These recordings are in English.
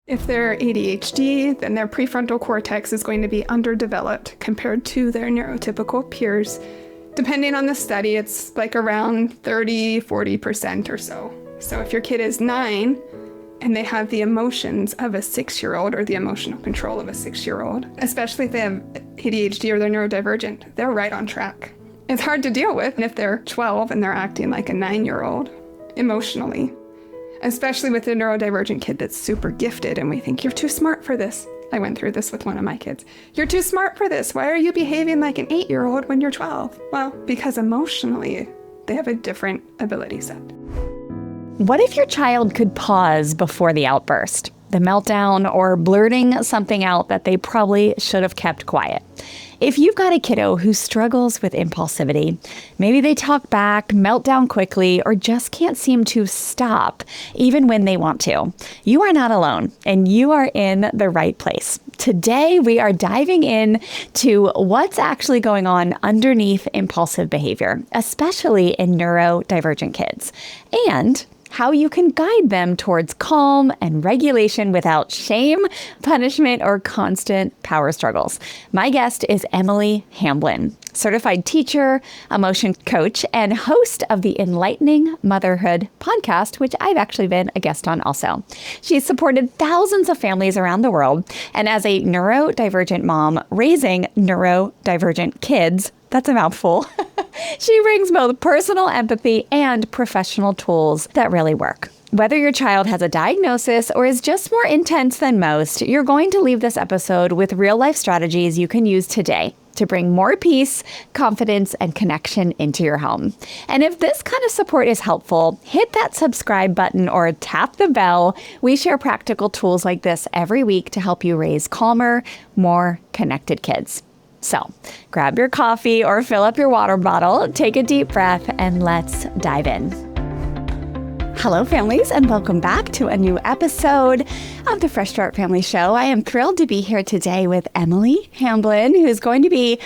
If they're ADHD, then their prefrontal cortex is going to be underdeveloped compared to their neurotypical peers. Depending on the study, it's like around 30-40% or so. So if your kid is 9 and they have the emotions of a 6-year-old or the emotional control of a 6-year-old, especially if they have ADHD or they're neurodivergent, they're right on track. It's hard to deal with if they're 12 and they're acting like a 9-year-old emotionally, especially with a neurodivergent kid that's super gifted and we think, you're too smart for this. I went through this with one of my kids. You're too smart for this. Why are you behaving like an 8-year-old when you're 12? Well, because emotionally, they have a different ability set. What if your child could pause before the outburst, the meltdown, or blurting something out that they probably should have kept quiet? If you've got a kiddo who struggles with impulsivity, maybe they talk back, melt down quickly, or just can't seem to stop even when they want to, you are not alone, and you are in the right place. Today, we are diving in to what's actually going on underneath impulsive behavior, especially in neurodivergent kids, and how you can guide them towards calm and regulation without shame, punishment, or constant power struggles. My guest is Emily Hamblin, certified teacher, emotion coach, and host of the Enlightening Motherhood Podcast, which I've actually been a guest on also. She's supported thousands of families around the world, and as a neurodivergent mom raising neurodivergent kids, that's a mouthful. She brings both personal empathy and professional tools that really work. Whether your child has a diagnosis or is just more intense than most, you're going to leave this episode with real-life strategies you can use today to bring more peace, confidence, and connection into your home. And if this kind of support is helpful, hit that subscribe button or tap the bell. We share practical tools like this every week to help you raise calmer, more connected kids. So grab your coffee or fill up your water bottle, take a deep breath, and let's dive in. Hello, families, and welcome back to a new episode of the Fresh Start Family Show. I am thrilled to be here today with Emily Hamblin, who's going to be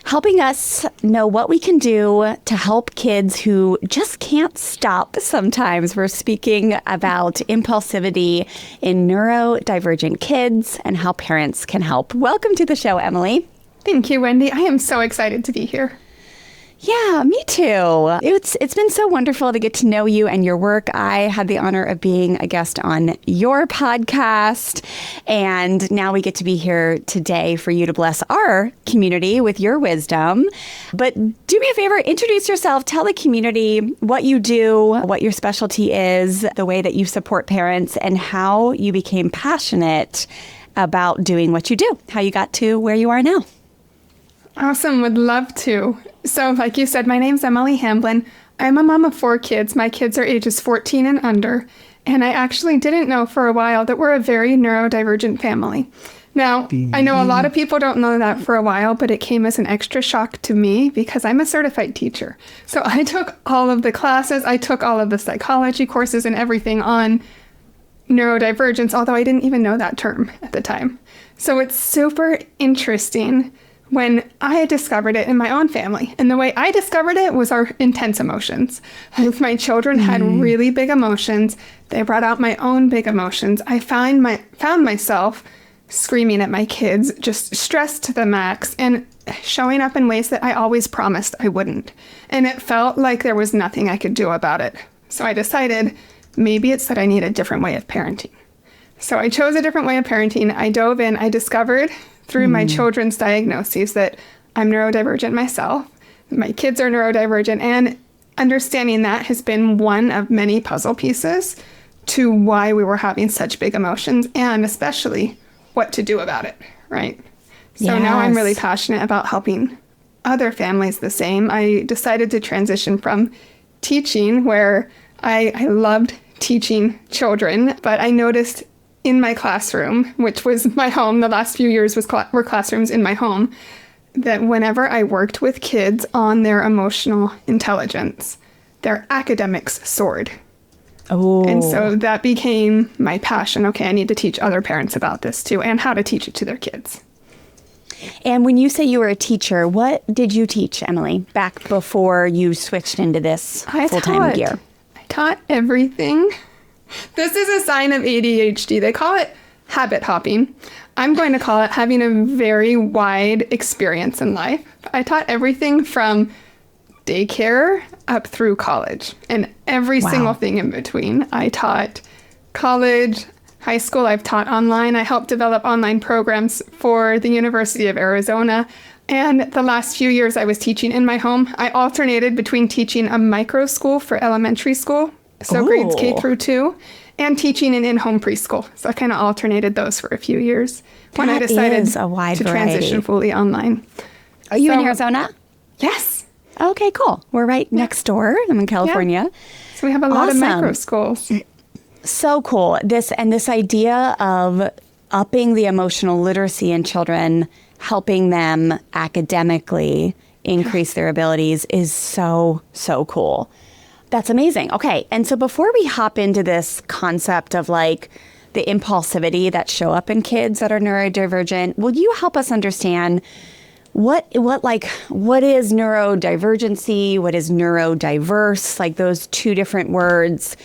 helping us know what we can do to help kids who just can't stop sometimes. We're speaking about impulsivity in neurodivergent kids and how parents can help. Welcome to the show, Emily. Thank you, Wendy. I am so excited to be here. Yeah, me too. It's been so wonderful to get to know you and your work. I had the honor of being a guest on your podcast, and now we get to be here today for you to bless our community with your wisdom. But do me a favor, introduce yourself, tell the community what you do, what your specialty is, the way that you support parents, and how you became passionate about doing what you do, how you got to where you are now. Awesome. Would love to. So like you said, my name's Emily Hamblin. I'm a mom of 4 kids. My kids are ages 14 and under. And I actually didn't know for a while that we're a very neurodivergent family. Now, I know a lot of people don't know that for a while, but it came as an extra shock to me because I'm a certified teacher. So I took all of the classes. I took all of the psychology courses and everything on neurodivergence, although I didn't even know that term at the time. So it's super interesting when I discovered it in my own family. And the way I discovered it was our intense emotions. If my children had really big emotions, they brought out my own big emotions. I found myself screaming at my kids, just stressed to the max, and showing up in ways that I always promised I wouldn't. And it felt like there was nothing I could do about it. So I decided maybe it's that I need a different way of parenting. So I chose a different way of parenting. I dove in. I discovered through my children's diagnoses that I'm neurodivergent myself. My kids are neurodivergent, and understanding that has been one of many puzzle pieces to why we were having such big emotions and especially what to do about it, right? So now I'm really passionate about helping other families the same. I decided to transition from teaching, where I loved teaching children, but I noticed in my classroom, which was my home, the last few years were classrooms in my home, that whenever I worked with kids on their emotional intelligence, their academics soared. Oh. And so that became my passion. Okay, I need to teach other parents about this too, and how to teach it to their kids. And when you say you were a teacher, what did you teach, Emily, back before you switched into this full-time gear? I taught everything. This is a sign of ADHD. They call it habit hopping. I'm going to call it having a very wide experience in life. I taught everything from daycare up through college and every single thing in between. I taught college, high school. I've taught online. I helped develop online programs for the University of Arizona. And the last few years I was teaching in my home. I alternated between teaching a micro school for elementary school, so grades K through 2, and teaching an in-home preschool. So I kind of alternated those for a few years when I decided to transition fully online. Are you in Arizona? Yes. Okay, cool. We're right next door. I'm in California. Yeah. So we have a lot of micro schools. So cool. This idea of upping the emotional literacy in children, helping them academically increase their abilities is so, so cool. That's amazing. Okay. And so before we hop into this concept of like the impulsivity that show up in kids that are neurodivergent, will you help us understand what is neurodivergency? What is neurodiverse? Like those two different words.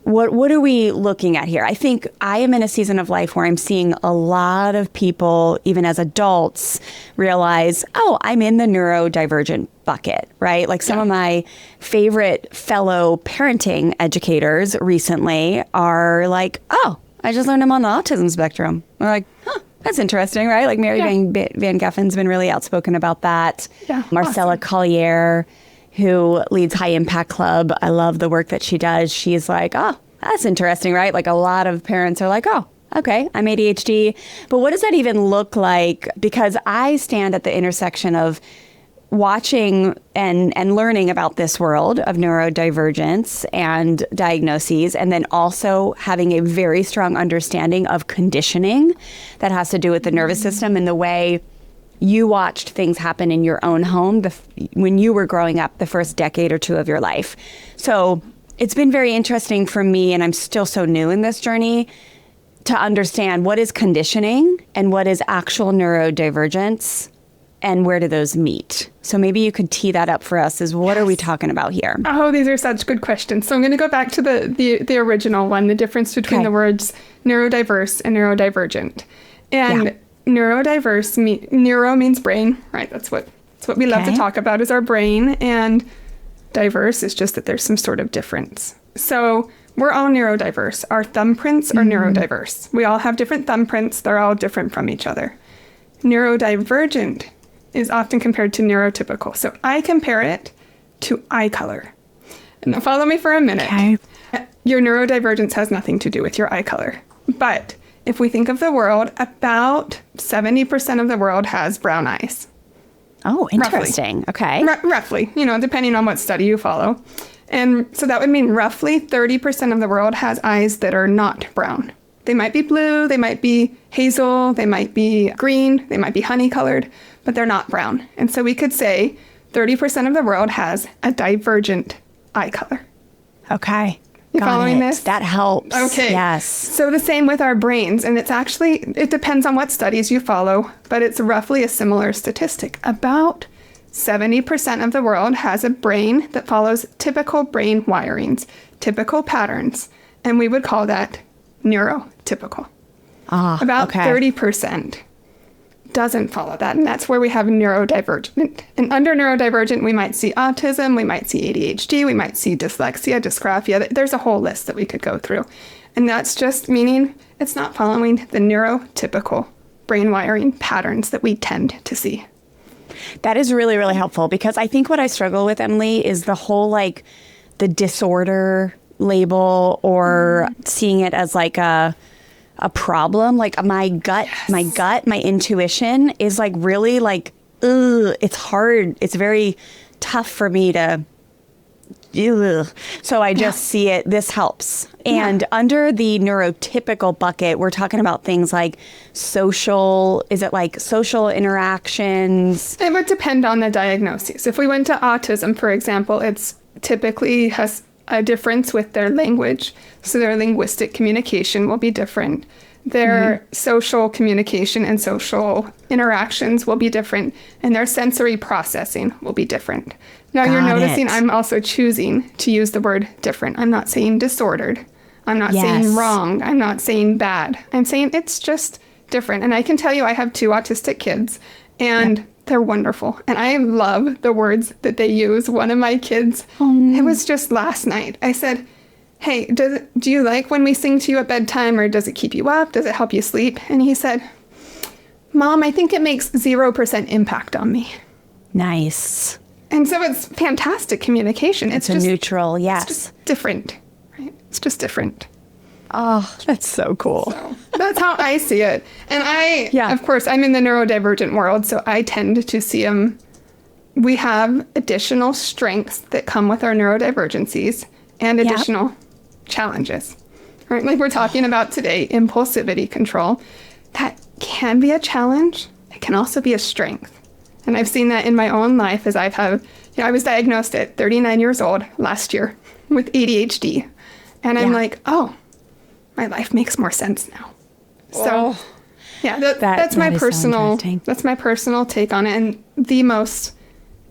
What are we looking at here? I think I am in a season of life where I'm seeing a lot of people, even as adults, realize, oh, I'm in the neurodivergent bucket, right? Like some of my favorite fellow parenting educators recently are like, oh, I just learned I'm on the autism spectrum. I'm like, huh. That's interesting, right? Like Mary Van Geffen's been really outspoken about that. Yeah, Marcella Collier, who leads High Impact Club. I love the work that she does. She's like, oh, that's interesting, right? Like a lot of parents are like, oh, okay, I'm ADHD. But what does that even look like? Because I stand at the intersection of watching and learning about this world of neurodivergence and diagnoses, and then also having a very strong understanding of conditioning that has to do with the nervous system and the way you watched things happen in your own home when you were growing up the first decade or two of your life. So it's been very interesting for me, and I'm still so new in this journey, to understand what is conditioning and what is actual neurodivergence and where do those meet. So maybe you could tee that up for us. What are we talking about here? Oh, these are such good questions. So I'm going to go back to the original one, the difference between the words neurodiverse and neurodivergent. And neurodiverse, neuro means brain, right? That's what we love to talk about is our brain. And diverse is just that there's some sort of difference. So we're all neurodiverse. Our thumbprints are neurodiverse. We all have different thumbprints. They're all different from each other. Neurodivergent is often compared to neurotypical. So I compare it to eye color. And now follow me for a minute. Okay. Your neurodivergence has nothing to do with your eye color. But if we think of the world, about 70% of the world has brown eyes. Oh, interesting. Roughly. Okay. Roughly, depending on what study you follow. And so that would mean roughly 30% of the world has eyes that are not brown. They might be blue, they might be hazel, they might be green, they might be honey colored, but they're not brown. And so we could say 30% of the world has a divergent eye color. Okay. You following this? That helps. Okay. Yes. So the same with our brains. And it depends on what studies you follow, but it's roughly a similar statistic. About 70% of the world has a brain that follows typical brain wirings, typical patterns, and we would call that neurotypical. About 30% doesn't follow that, and that's where we have neurodivergent. And under neurodivergent, we might see autism, we might see ADHD, we might see dyslexia, dysgraphia. There's a whole list that we could go through. And that's just meaning it's not following the neurotypical brain wiring patterns that we tend to see. That is really, really helpful, because I think what I struggle with, Emily, is the whole the disorder label or seeing it as like a problem. Like my gut, my intuition is really it's hard. It's very tough for me to, so I just see it. This helps. And under the neurotypical bucket, we're talking about things like social interactions? It would depend on the diagnosis. If we went to autism, for example, it's typically has a difference with their language. So their linguistic communication will be different. Their social communication and social interactions will be different. And their sensory processing will be different. Now you're noticing I'm also choosing to use the word different. I'm not saying disordered. I'm not Yes. saying wrong. I'm not saying bad. I'm saying it's just different. And I can tell you I have 2 autistic kids, and they're wonderful. And I love the words that they use. One of my kids, it was just last night. I said, hey, do you like when we sing to you at bedtime, or does it keep you up? Does it help you sleep? And he said, Mom, I think it makes 0% impact on me. Nice. And so it's fantastic communication. It's a just neutral, yes. It's just different, right? It's just different. Oh, that's so cool. So that's how I see it. And of course, I'm in the neurodivergent world, so I tend to see them. We have additional strengths that come with our neurodivergencies and additional challenges, right? Like we're talking about today, impulsivity control. That can be a challenge. It can also be a strength. And I've seen that in my own life as I was diagnosed at 39 years old last year with ADHD. And I'm like, oh, my life makes more sense now. So, that's my personal take on it, and the most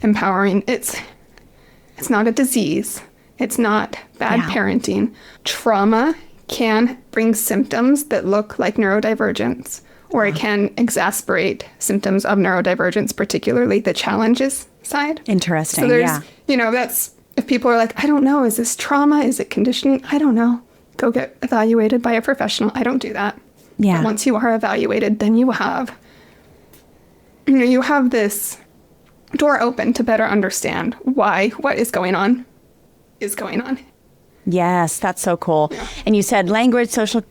empowering. It's not a disease. It's not bad parenting. Trauma can bring symptoms that look like neurodivergence, or it can exacerbate symptoms of neurodivergence, particularly the challenges side. Interesting. So there's, that's if people are like, I don't know, is this trauma? Is it conditioning? I don't know. Go get evaluated by a professional. I don't do that. Yeah. But once you are evaluated, then you have this door open to better understand why what is going on is going on. Yes, that's so cool. Yeah. And you said language, social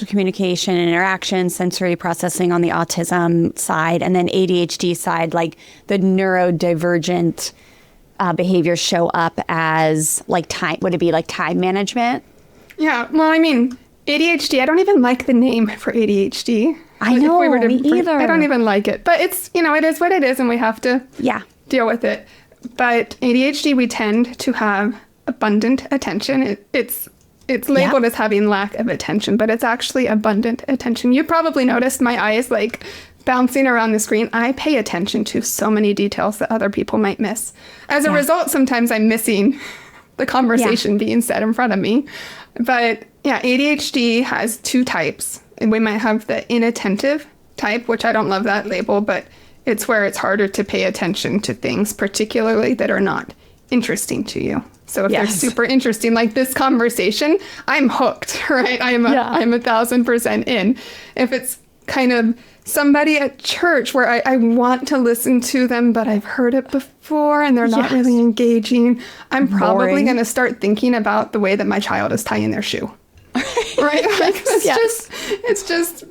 communication, interaction, sensory processing on the autism side, and then ADHD side, like the neurodivergent behaviors show up as like time. Would it be like time management? Yeah, well, I mean, ADHD, I don't even like the name for ADHD. I know, me either. I don't even like it. But it's, it is what it is, and we have to deal with it. But ADHD, we tend to have abundant attention. It's labeled as having lack of attention, but it's actually abundant attention. You probably noticed my eyes like bouncing around the screen. I pay attention to so many details that other people might miss. As a result, sometimes I'm missing the conversation being said in front of me. But ADHD has 2 types. And we might have the inattentive type, which I don't love that label, but it's where it's harder to pay attention to things, particularly that are not interesting to you. So if they're super interesting, like this conversation, I'm hooked, right? I'm 1,000% in. If it's kind of somebody at church where I want to listen to them, but I've heard it before and they're not really engaging, I'm probably going to start thinking about the way that my child is tying their shoe. Right? Like, it's just,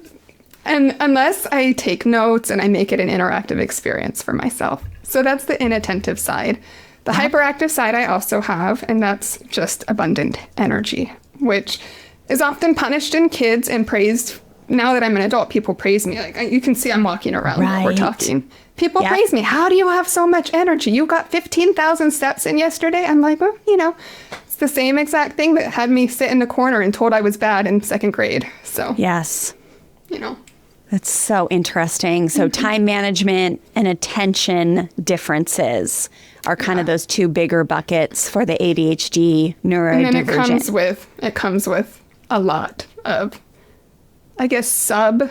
and unless I take notes and I make it an interactive experience for myself. So that's the inattentive side. The hyperactive side I also have, and that's just abundant energy, which is often punished in kids and praised. Now that I'm an adult, people praise me. Like, you can see I'm walking around while we're talking. People praise me. How do you have so much energy? You got 15,000 steps in yesterday? I'm like, well, it's the same exact thing that had me sit in the corner and told I was bad in 2nd grade. So, That's so interesting. So time management and attention differences are kind of those 2 bigger buckets for the ADHD neurodivergent. And then it comes with a lot of, I guess, sub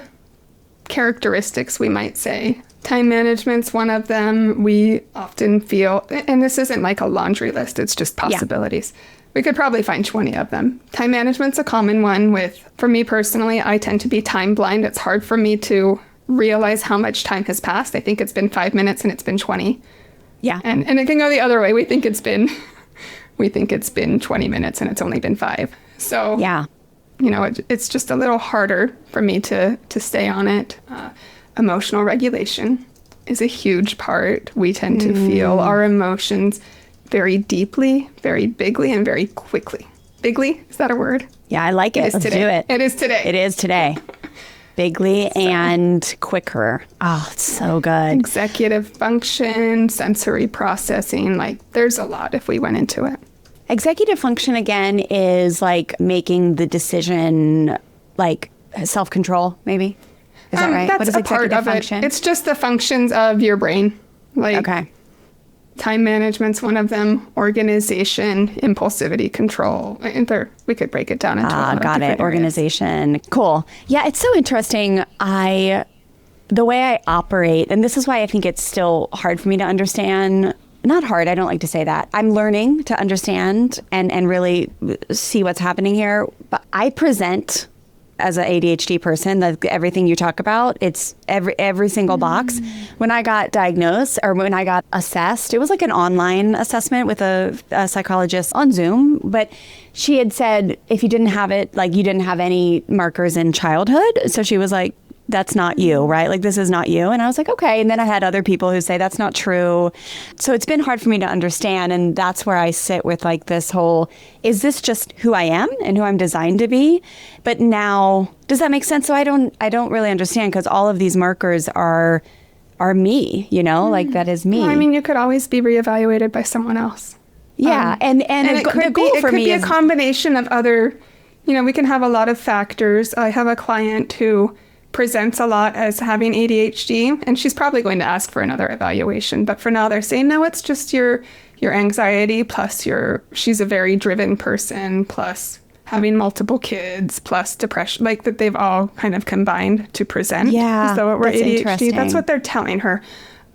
characteristics, we might say. Time management's one of them. We often feel, and this isn't like a laundry list, it's just possibilities. We could probably find 20 of them. Time management's a common one for me personally, I tend to be time blind. It's hard for me to realize how much time has passed. I think it's been 5 minutes and it's been 20. Yeah. And it can go the other way. We think it's been 20 minutes and it's only been 5. So it's just a little harder for me to stay on it. Emotional regulation is a huge part. We tend to feel our emotions very deeply, very bigly, and very quickly. Bigly? Is that a word? Yeah, I like it. Let's do it. It is today. It is today. Bigly and quicker. Oh, it's so good. Executive function, sensory processing. Like, there's a lot if we went into it. Executive function, again, is like making the decision, like self-control, maybe? Is that right? That's what is a part of function? It's just the functions of your brain. Like, Time management's one of them. Organization, impulsivity, control. And we could break it down into a lot of got it. different Organization. Areas. Cool. Yeah, it's so interesting. The way I operate, and this is why I think it's still hard for me to understand. Not hard, I don't like to say that. I'm learning to understand and really see what's happening here. But I present as an ADHD person, everything you talk about, it's every single box. When I got diagnosed or when I got assessed, it was like an online assessment with a psychologist on Zoom. But she had said, if you didn't have it, like you didn't have any markers in childhood. So she was like, that's not you, right? Like, this is not you. And I was like, okay. And then I had other people who say that's not true. So it's been hard for me to understand. And that's where I sit with like this whole, is this just who I am and who I'm designed to be? But now, does that make sense? So I don't really understand, because all of these markers are me, like that is me. Well, I mean, you could always be reevaluated by someone else. Yeah. And it could be a combination of other, we can have a lot of factors. I have a client who presents a lot as having ADHD, and she's probably going to ask for another evaluation. But for now, they're saying, no, it's just your anxiety, plus she's a very driven person, plus having multiple kids, plus depression, like that they've all kind of combined to present as though it were ADHD. That's what they're telling her.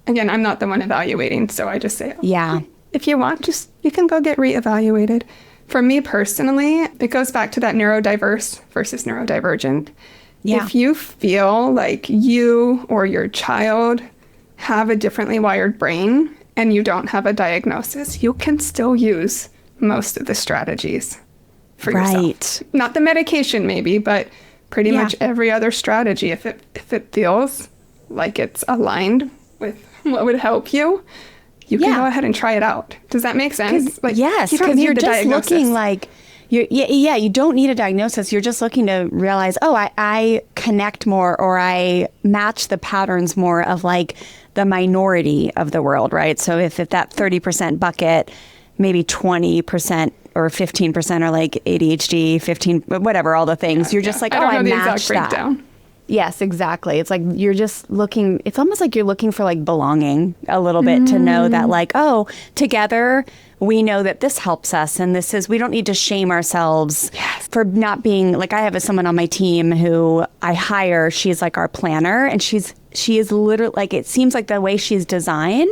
Again, I'm not the one evaluating, so I just say, if you want, you can go get reevaluated. For me personally, it goes back to that neurodiverse versus neurodivergent. Yeah. If you feel like you or your child have a differently wired brain and you don't have a diagnosis, you can still use most of the strategies for yourself. Not the medication maybe, but pretty much every other strategy. If it feels like it's aligned with what would help you, you can go ahead and try it out. Does that make sense? Yes, because you're just looking like... you don't need a diagnosis. You're just looking to realize, I connect more, or I match the patterns more of like the minority of the world, right? So if that 30% bucket, maybe 20% or 15% are like ADHD, 15, whatever, all the things. You're just like, I match that. Breakdown. Yes, exactly. It's like you're just looking, it's almost like you're looking for like belonging a little bit to know that like, together we know that this helps us, and we don't need to shame ourselves for not being, like I have someone on my team who I hire, she's like our planner, and she is literally like, it seems like the way she's designed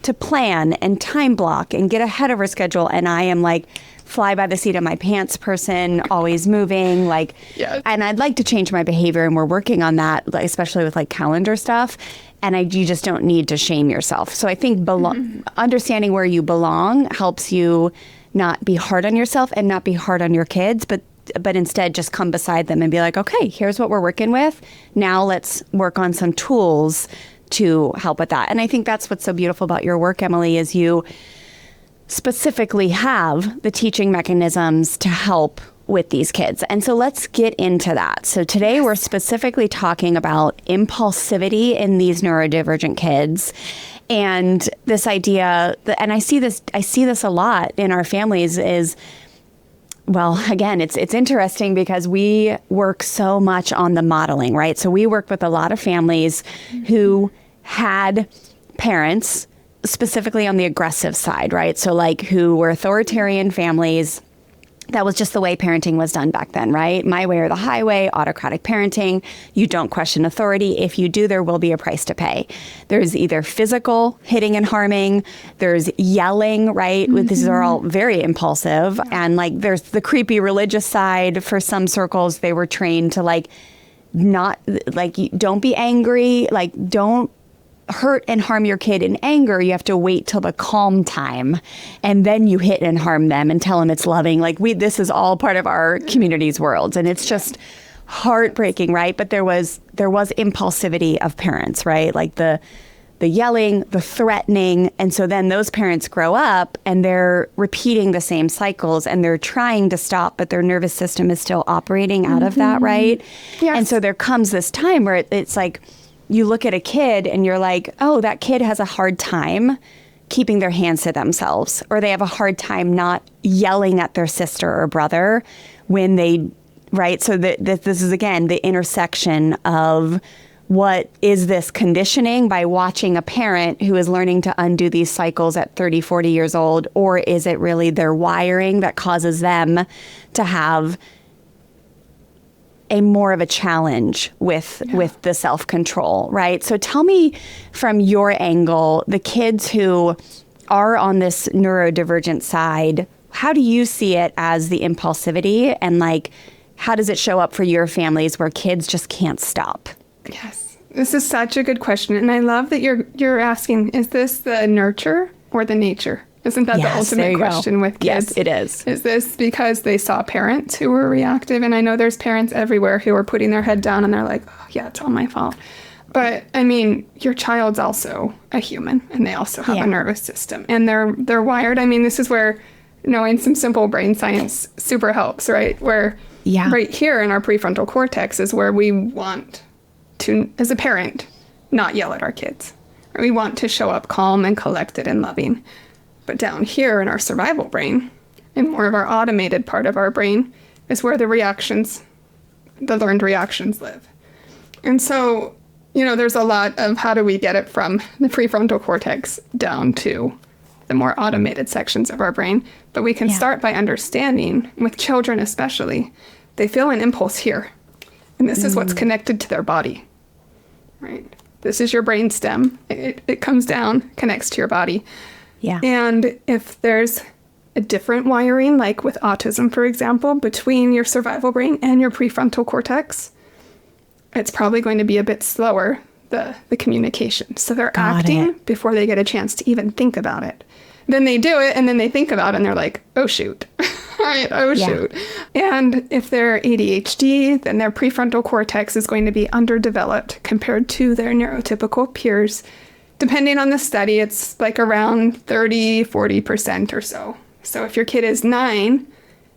to plan and time block and get ahead of her schedule. And I am like, fly by the seat of my pants person, always moving, and I'd like to change my behavior, and we're working on that, like, especially with like calendar stuff. And you just don't need to shame yourself. So I think understanding where you belong helps you not be hard on yourself and not be hard on your kids, but instead just come beside them and be like, okay, here's what we're working with. Now let's work on some tools to help with that. And I think that's what's so beautiful about your work, Emily, is you specifically have the teaching mechanisms to help with these kids. And so let's get into that. So today we're specifically talking about impulsivity in these neurodivergent kids. And this idea, and I see this a lot in our families is, well, again, it's interesting because we work so much on the modeling, right? So we work with a lot of families who had parents specifically on the aggressive side, right? So like who were authoritarian families. That was just the way parenting was done back then, right? My way or the highway, autocratic parenting. You don't question authority. If you do, there will be a price to pay. There's either physical hitting and harming. There's yelling, right? These are all very impulsive. And like there's the creepy religious side. For some circles, they were trained to like not, like, don't be angry. Like, don't hurt and harm your kid in anger. You have to wait till the calm time, and then you hit and harm them and tell them it's loving. Like this is all part of our community's worlds, and it's just heartbreaking, right? But there was impulsivity of parents, right? Like the yelling, the threatening, and so then those parents grow up and they're repeating the same cycles, and they're trying to stop, but their nervous system is still operating out of that, right? Yes. And so there comes this time where it's like, you look at a kid and you're like, oh, that kid has a hard time keeping their hands to themselves, or they have a hard time not yelling at their sister or brother when they, right? So this is, again, the intersection of what is this conditioning by watching a parent who is learning to undo these cycles at 30, 40 years old? Or is it really their wiring that causes them to have a more of a challenge with the self-control, right? So tell me from your angle, the kids who are on this neurodivergent side, how do you see it as the impulsivity, and like, how does it show up for your families where kids just can't stop? Yes, this is such a good question. And I love that you're asking, is this the nurture or the nature? Isn't that the ultimate question with kids? Yes, it is. Is this because they saw parents who were reactive? And I know there's parents everywhere who are putting their head down and they're like, oh, yeah, it's all my fault. But I mean, your child's also a human, and they also have a nervous system, and they're wired. I mean, this is where knowing some simple brain science super helps, right? Where right here in our prefrontal cortex is where we want to, as a parent, not yell at our kids. We want to show up calm and collected and loving. But down here in our survival brain, and more of our automated part of our brain, is where the learned reactions live. And so, there's a lot of how do we get it from the prefrontal cortex down to the more automated sections of our brain. But we can start by understanding, with children especially, they feel an impulse here. And this is what's connected to their body, right? This is your brain stem. It comes down, connects to your body. Yeah. And if there's a different wiring, like with autism, for example, between your survival brain and your prefrontal cortex, it's probably going to be a bit slower, the communication. So they're acting before they get a chance to even think about it. Then they do it, and then they think about it, and they're like, oh, shoot. Right, shoot. And if they're ADHD, then their prefrontal cortex is going to be underdeveloped compared to their neurotypical peers. Depending on the study, it's like around 30-40% or so. So if your kid is 9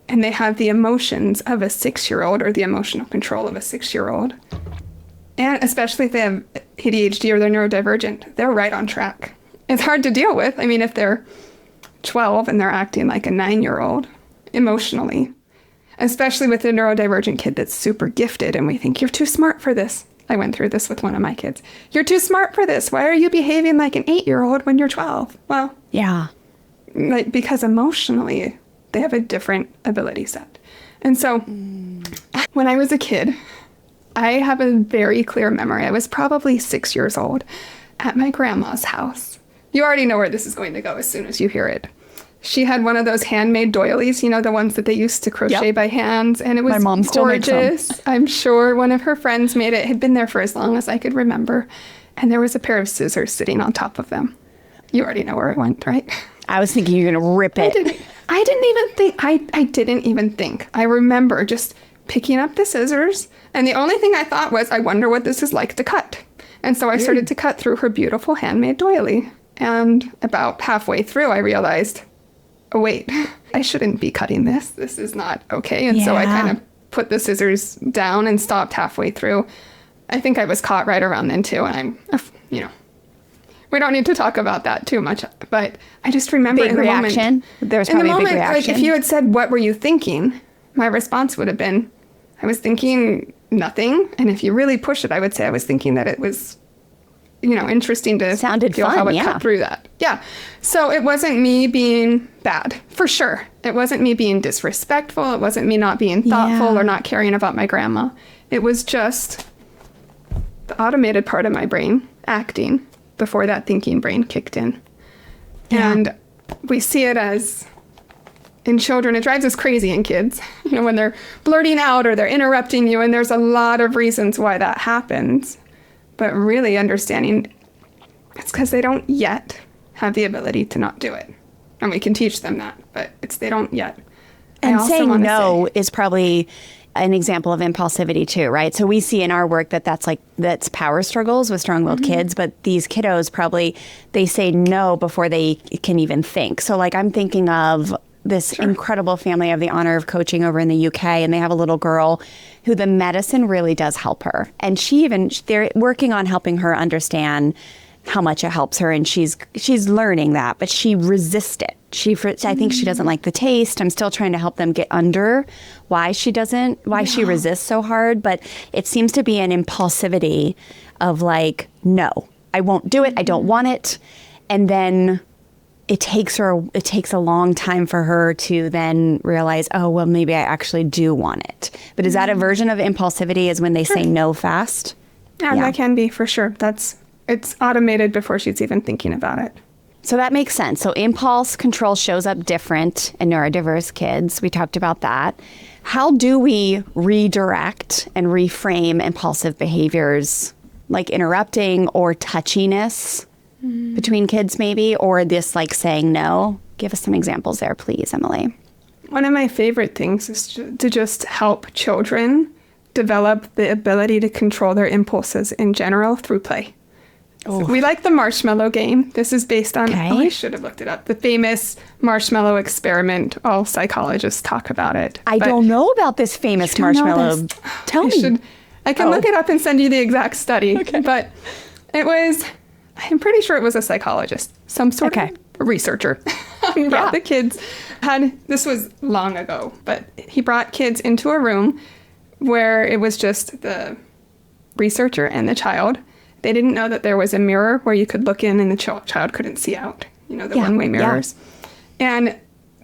and they have the emotions of a 6-year-old or the emotional control of a 6-year-old, and especially if they have ADHD or they're neurodivergent, they're right on track. It's hard to deal with. I mean, if they're 12 and they're acting like a 9-year-old emotionally, especially with a neurodivergent kid that's super gifted and we think, you're too smart for this. I went through this with one of my kids. You're too smart for this. Why are you behaving like an 8-year-old when you're 12? Well, because emotionally, they have a different ability set. And so when I was a kid, I have a very clear memory. I was probably 6 years old at my grandma's house. You already know where this is going to go as soon as you hear it. She had one of those handmade doilies, the ones that they used to crochet by hands, and it was my mom still makes gorgeous. them. I'm sure one of her friends made it. It had been there for as long as I could remember, and there was a pair of scissors sitting on top of them. You already know where it went, right? I was thinking you're going to rip it. I didn't even think. I remember just picking up the scissors, and the only thing I thought was, I wonder what this is like to cut. And so I started to cut through her beautiful handmade doily. And about halfway through, I realized, oh, wait, I shouldn't be cutting this. This is not okay. And so I kind of put the scissors down and stopped halfway through. I think I was caught right around then, too. And we don't need to talk about that too much. But I just remember big in the reaction. moment. There's probably a big reaction. Like if you had said, what were you thinking? My response would have been, I was thinking nothing. And if you really push it, I would say I was thinking that it was interesting to feel how it cut through that. Yeah. So it wasn't me being bad, for sure. It wasn't me being disrespectful. It wasn't me not being thoughtful or not caring about my grandma. It was just the automated part of my brain acting before that thinking brain kicked in. Yeah. And we see it as, in children, it drives us crazy in kids, when they're blurting out or they're interrupting you, and there's a lot of reasons why that happens. But really understanding it's because they don't yet have the ability to not do it. And we can teach them that, but they don't yet. And saying no is probably an example of impulsivity too, right? So we see in our work that's power struggles with strong-willed kids, but these kiddos probably, they say no before they can even think. So like I'm thinking of this incredible family I have the honor of coaching over in the UK, and they have a little girl who the medicine really does help her. And they're working on helping her understand how much it helps her, and she's learning that, but she resists it. I think she doesn't like the taste. I'm still trying to help them get under why she resists so hard. But it seems to be an impulsivity of like, no, I won't do it. I don't want it. And then it takes a long time for her to then realize, oh, well, maybe I actually do want it. But is that a version of impulsivity, is when they say no fast? Yeah, that can be, for sure. It's automated before she's even thinking about it. So that makes sense. So impulse control shows up different in neurodiverse kids. We talked about that. How do we redirect and reframe impulsive behaviors, like interrupting or touchiness between kids maybe, or this like saying no? Give us some examples there, please, Emily. One of my favorite things is to just help children develop the ability to control their impulses in general through play. So we like the marshmallow game. This is based on, I should have looked it up, the famous marshmallow experiment. All psychologists talk about it. I don't know about this famous marshmallow. Tell me. I can look it up and send you the exact study. Okay. But I'm pretty sure it was a psychologist, some sort of researcher. Brought the kids, this was long ago, but he brought kids into a room where it was just the researcher and the child. They didn't know that there was a mirror where you could look in and the child couldn't see out, the one-way mirrors. Yeah. And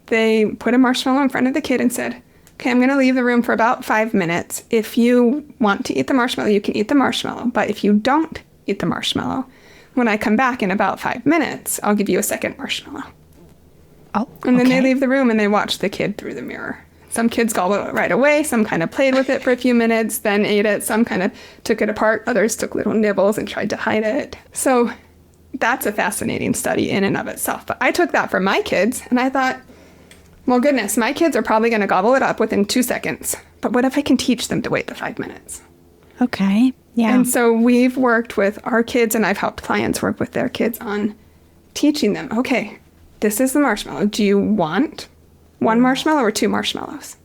they put a marshmallow in front of the kid and said, okay, I'm going to leave the room for about 5 minutes. If you want to eat the marshmallow, you can eat the marshmallow. But if you don't eat the marshmallow, when I come back in about 5 minutes, I'll give you a second marshmallow. Oh, and then they leave the room and they watch the kid through the mirror. Some kids gobbled it right away. Some kind of played with it for a few minutes, then ate it. Some kind of took it apart. Others took little nibbles and tried to hide it. So that's a fascinating study in and of itself. But I took that for my kids and I thought, well, goodness, my kids are probably going to gobble it up within 2 seconds. But what if I can teach them to wait the 5 minutes? Okay. Yeah. And so we've worked with our kids, and I've helped clients work with their kids on teaching them, okay, this is the marshmallow. Do you want 1 marshmallow or 2 marshmallows?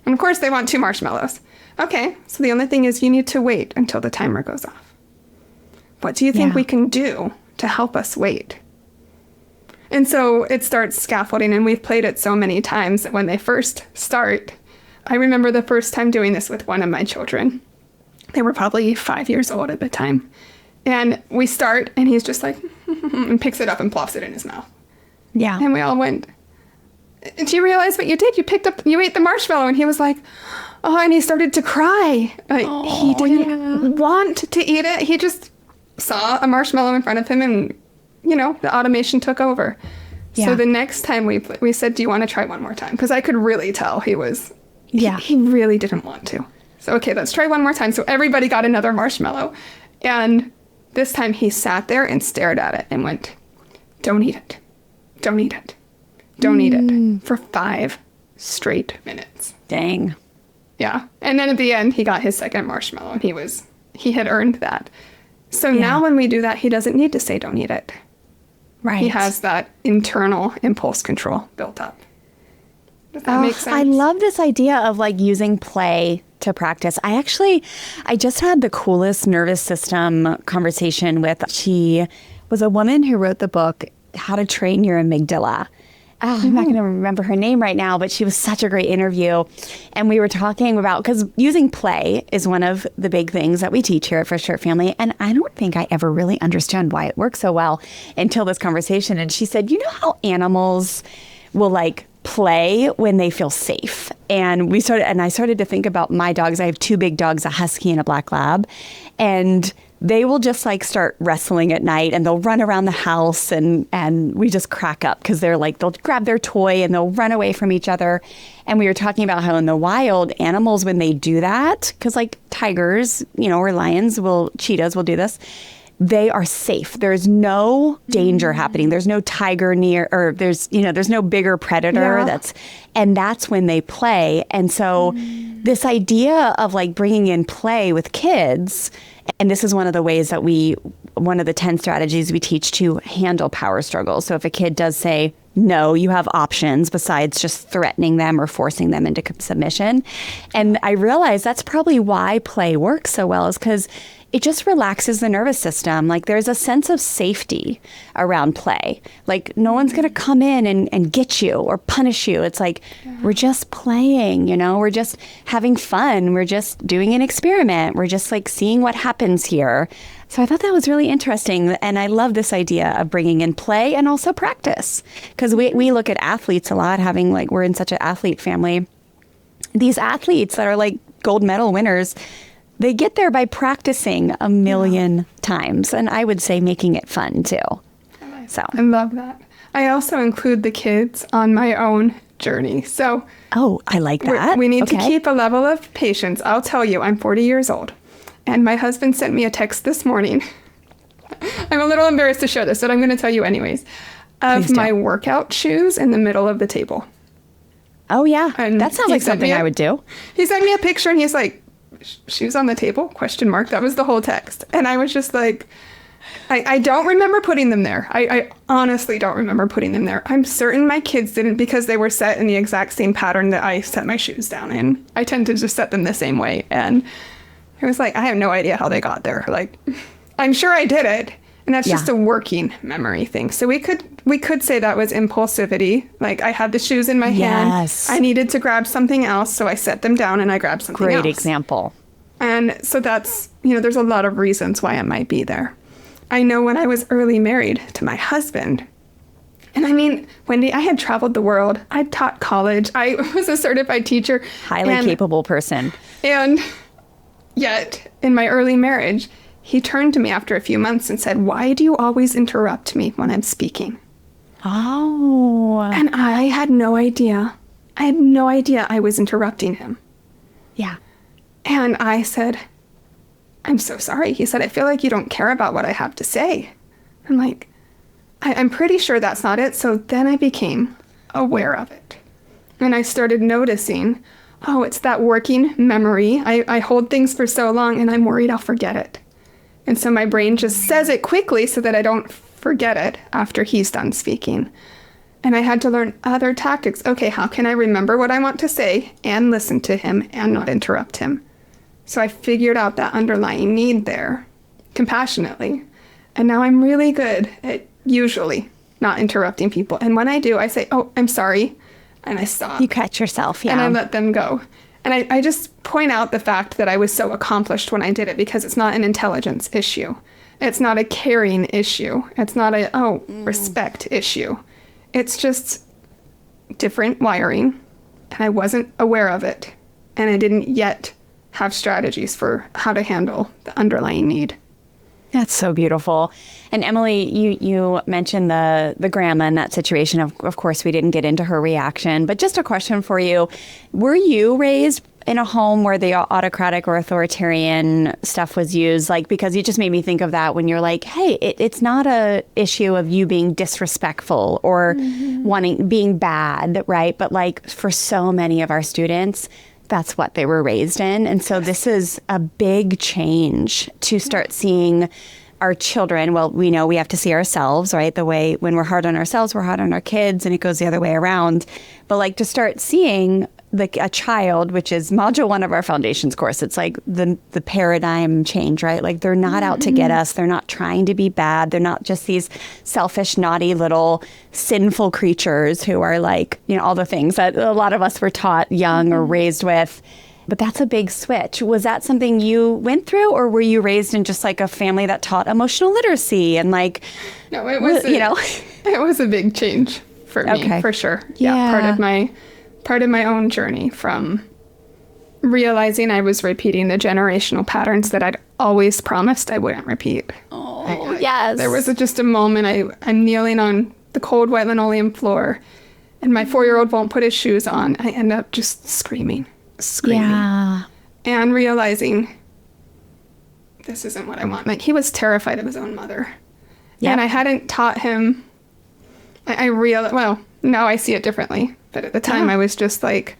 And of course they want 2 marshmallows. Okay, so the only thing is you need to wait until the timer goes off. What do you think we can do to help us wait? And so it starts scaffolding, and we've played it so many times that when they first start, I remember the first time doing this with one of my children. They were probably 5 years old at the time. And we start, and he's just like, and picks it up and plops it in his mouth. Yeah. And we all went, do you realize what you did? You ate the marshmallow. And he was like, oh, and he started to cry. He didn't want to eat it. He just saw a marshmallow in front of him, and, the automation took over. Yeah. So the next time we said, do you want to try one more time? Because I could really tell he really didn't want to. So, okay, let's try one more time. So everybody got another marshmallow. And this time he sat there and stared at it and went, don't eat it. Don't eat it. Don't eat it. For 5 straight minutes. Dang. Yeah. And then at the end, he got his second marshmallow, and he had earned that. So now when we do that, he doesn't need to say, don't eat it. Right. He has that internal impulse control built up. Does that make sense? I love this idea of like using play to practice. I just had the coolest nervous system conversation she was a woman who wrote the book, How to Train Your Amygdala. I'm not going to remember her name right now, but she was such a great interview. And we were talking about, because using play is one of the big things that we teach here at Fresh Start Family. And I don't think I ever really understand why it works so well until this conversation. And she said, you know how animals will like play when they feel safe? And I started to think about my dogs. I have 2 big dogs, a husky and a black lab. And they will just like start wrestling at night, and they'll run around the house, and we just crack up because they'll grab their toy and they'll run away from each other. And we were talking about how in the wild, animals, when they do that, because like tigers, or lions cheetahs will do this, they are safe. There's no danger happening. There's no tiger near, or there's no bigger predator. And that's when they play. And so this idea of like bringing in play with kids, and this is one of the ways that one of the 10 strategies we teach to handle power struggles. So if a kid does say, no, you have options besides just threatening them or forcing them into submission. And I realize that's probably why play works so well, is because it just relaxes the nervous system. Like there's a sense of safety around play. Like no one's going to come in and get you or punish you. It's like, we're just playing, we're just having fun. We're just doing an experiment. We're just like seeing what happens here. So I thought that was really interesting. And I love this idea of bringing in play and also practice. Because we look at athletes a lot, having like, we're in such an athlete family. These athletes that are like gold medal winners, they get there by practicing a million times. And I would say making it fun too. I love that. I also include the kids on my own journey. So I like that. We need to keep a level of patience. I'll tell you, I'm 40 years old. And my husband sent me a text this morning. I'm a little embarrassed to share this, but I'm going to tell you anyways. Of my workout shoes in the middle of the table. Oh, yeah. And that sounds like something I would do. He sent me a picture and he's like, shoes on the table? ? That was the whole text. And I was just like, I don't remember putting them there. I honestly don't remember putting them there. I'm certain my kids didn't because they were set in the exact same pattern that I set my shoes down in. I tend to just set them the same way. And I was like, I have no idea how they got there. Like, I'm sure I did it. And that's just a working memory thing. So we could say that was impulsivity. Like I had the shoes in my hand. I needed to grab something else. So I set them down and I grabbed something else. Great example. And so that's, there's a lot of reasons why it might be there. I know when I was early married to my husband, and I mean, Wendy, I had traveled the world. I taught college. I was a certified teacher. Highly capable person. And yet in my early marriage, he turned to me after a few months and said, "Why do you always interrupt me when I'm speaking?" Oh. And I had no idea. I had no idea I was interrupting him. Yeah. And I said, "I'm so sorry." He said, "I feel like you don't care about what I have to say." I'm like, I'm pretty sure that's not it. So then I became aware of it. And I started noticing, it's that working memory. I hold things for so long and I'm worried I'll forget it. And so my brain just says it quickly so that I don't forget it after he's done speaking. And I had to learn other tactics. Okay, how can I remember what I want to say and listen to him and not interrupt him? So I figured out that underlying need there compassionately. And now I'm really good at usually not interrupting people. And when I do, I say, "Oh, I'm sorry." And I stop. You catch yourself, yeah. And I let them go. And I just point out the fact that I was so accomplished when I did it because it's not an intelligence issue. It's not a caring issue. It's not a, respect issue. It's just different wiring. And I wasn't aware of it. And I didn't yet have strategies for how to handle the underlying need. That's so beautiful. And Emily, you mentioned the grandma in that situation. Of course, we didn't get into her reaction, but just a question for you. Were you raised in a home where the autocratic or authoritarian stuff was used? Like, because you just made me think of that when you're like, hey, it's not a issue of you being disrespectful or being bad, right? But like for so many of our students, that's what they were raised in. And so this is a big change to start seeing our children. Well, we know we have to see ourselves, right? The way when we're hard on ourselves, we're hard on our kids, and it goes the other way around. But like to start seeing a child, which is module 1 of our foundations course, it's like the paradigm change, right? Like they're not out to get us. They're not trying to be bad. They're not just these selfish, naughty little sinful creatures who are like, all the things that a lot of us were taught young or raised with. But that's a big switch. Was that something you went through, or were you raised in just like a family that taught emotional literacy and like, no, it was, it was a big change for me, for sure. Yeah. Part of my own journey from realizing I was repeating the generational patterns that I'd always promised I wouldn't repeat. Yes. There was just a moment I'm kneeling on the cold white linoleum floor and my 4-year-old won't put his shoes on. I end up just screaming. Yeah. And realizing this isn't what I want. Like he was terrified of his own mother. Yep. And I hadn't taught him. Now I see it differently. But at the time I was just like,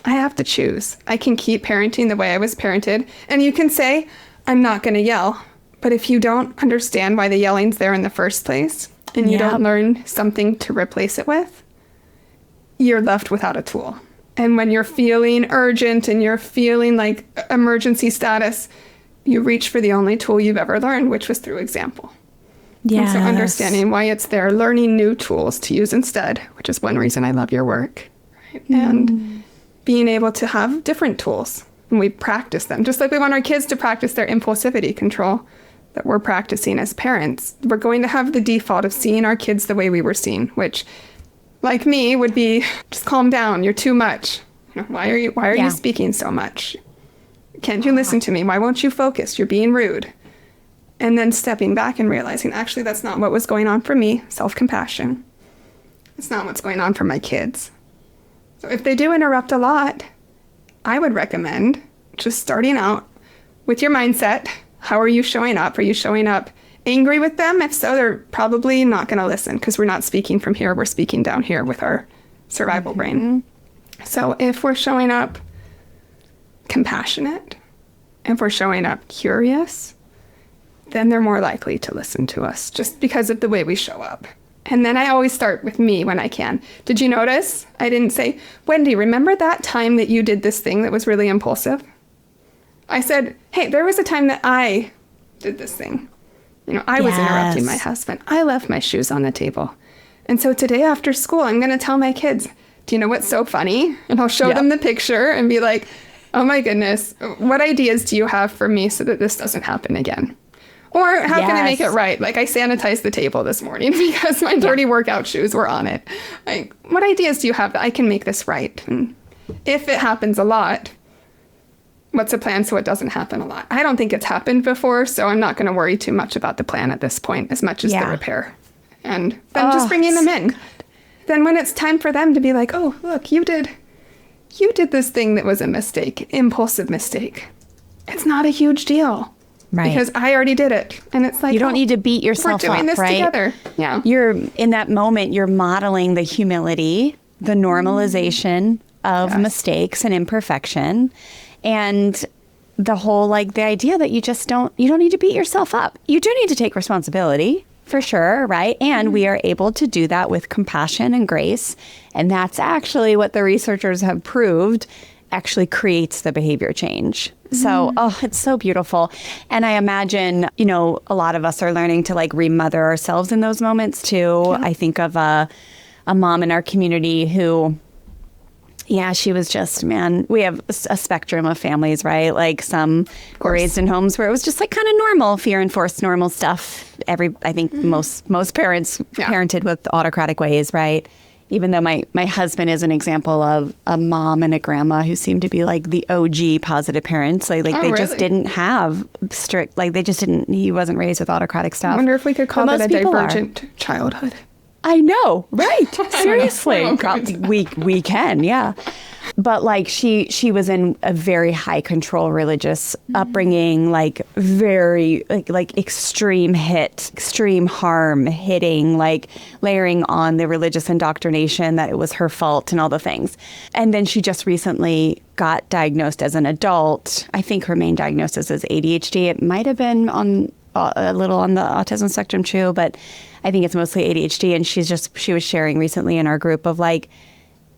I have to choose. I can keep parenting the way I was parented. And you can say, I'm not going to yell. But if you don't understand why the yelling's there in the first place, and you don't learn something to replace it with, you're left without a tool. And when you're feeling urgent and you're feeling like emergency status, you reach for the only tool you've ever learned, which was through example. Yes. And so understanding why it's there, learning new tools to use instead, which is one reason I love your work. Right? And being able to have different tools, and we practice them. Just like we want our kids to practice their impulsivity control that we're practicing as parents. We're going to have the default of seeing our kids the way we were seen, which, like me, would be, just calm down, you're too much. Why are you speaking so much? Can't you listen to me? Why won't you focus? You're being rude. And then stepping back and realizing, actually, that's not what was going on for me. Self-compassion. It's not what's going on for my kids. So if they do interrupt a lot, I would recommend just starting out with your mindset. How are you showing up? Are you showing up angry with them? If so, they're probably not going to listen because we're not speaking from here. We're speaking down here with our survival brain. So if we're showing up compassionate, if we're showing up curious, then they're more likely to listen to us just because of the way we show up. And then I always start with me when I can. Did you notice? I didn't say, Wendy, remember that time that you did this thing that was really impulsive? I said, hey, there was a time that I did this thing. I was interrupting my husband. I left my shoes on the table. And so today after school, I'm going to tell my kids, do you know what's so funny? And I'll show them the picture and be like, oh my goodness, what ideas do you have for me so that this doesn't happen again? Or how can I make it right? Like I sanitized the table this morning because my dirty workout shoes were on it. Like, what ideas do you have that I can make this right? And if it happens a lot, what's a plan so it doesn't happen a lot? I don't think it's happened before, so I'm not going to worry too much about the plan at this point as much as the repair. And then just bringing them in. Then when it's time for them to be like, oh, look, you did this thing that was a mistake, impulsive mistake. It's not a huge deal. Right. Because I already did it. And it's like, you don't need to beat yourself up, we're doing this together. Yeah. You're in that moment, you're modeling the humility, the normalization of mistakes and imperfection. And the whole, the idea that you don't need to beat yourself up. You do need to take responsibility for sure, right? And we are able to do that with compassion and grace. And that's actually what the researchers have proved actually creates the behavior change. So, it's so beautiful. And I imagine, a lot of us are learning to remother ourselves in those moments too. Yeah. I think of a mom in our community who, she was just, we have a spectrum of families, right? Some were raised in homes where it was just kind of normal, fear-enforced normal stuff. I think most parents parented with autocratic ways, right? Even though my husband is an example of a mom and a grandma who seemed to be the OG positive parents. They just didn't have strict, he wasn't raised with autocratic stuff. I wonder if we could call that a divergent childhood. I know, right? Seriously. We can, yeah. But she was in a very high control religious upbringing, very extreme harm hitting, layering on the religious indoctrination that it was her fault and all the things. And then she just recently got diagnosed as an adult. I think her main diagnosis is ADHD. It might have been a little on the autism spectrum too, but I think it's mostly ADHD. And she was sharing recently in our group of